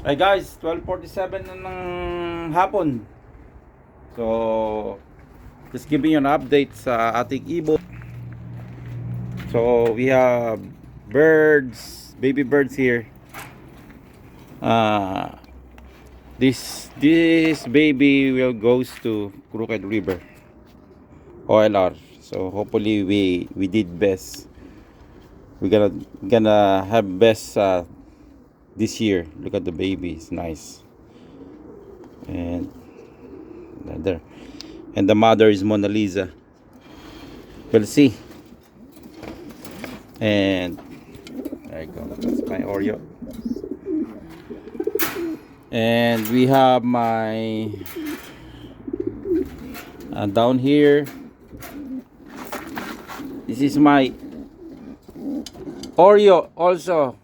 Hey guys, 12:47 na ng hapon. So, just giving you an update sa ating ibon. So, we have birds, baby birds here. This baby will goes to Crooked River, OLR. So, hopefully we did best. We're gonna have best this year. Look at the baby, it's nice. And there, and the mother is Mona Lisa. We'll see. And there you go, that's my Oreo. And we have my down here, this is my Oreo, also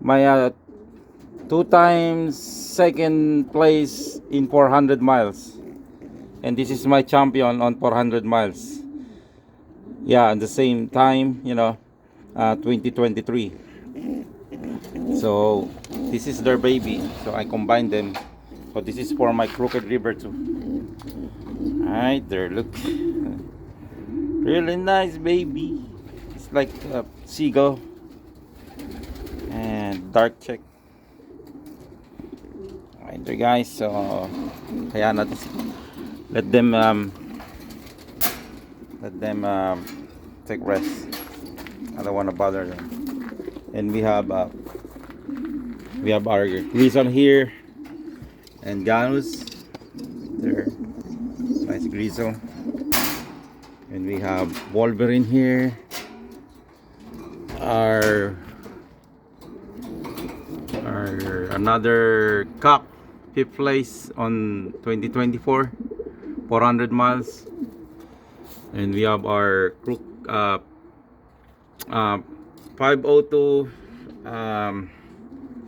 my 2 times second place in 400 miles, and this is my champion on 400 miles. Yeah, at the same time, 2023. So this is their baby, so I combined them. So this is for my Crooked River too. Alright, there, look. Really nice baby. It's like a seagull. And dark check. Alright there guys, so kaya natin, let them take rest. I don't want to bother them. And we have our grizzle here and Ganus there, nice grizzle. And we have Wolverine here, our another cock, 5th place on 2024 400 miles. And we have our crook 502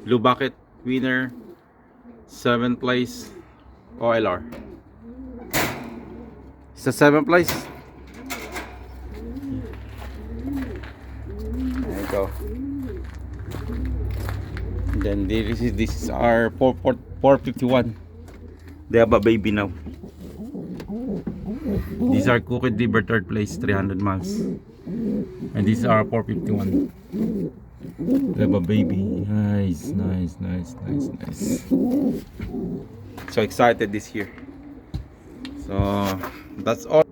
blue bucket winner, 7th place OLR. It's the 7th place. There you go. Then this is our 451. They have a baby now. These are Crooked River 3rd place, 300 miles. And this is our 451. They have a baby. Nice. So excited this year. So that's all.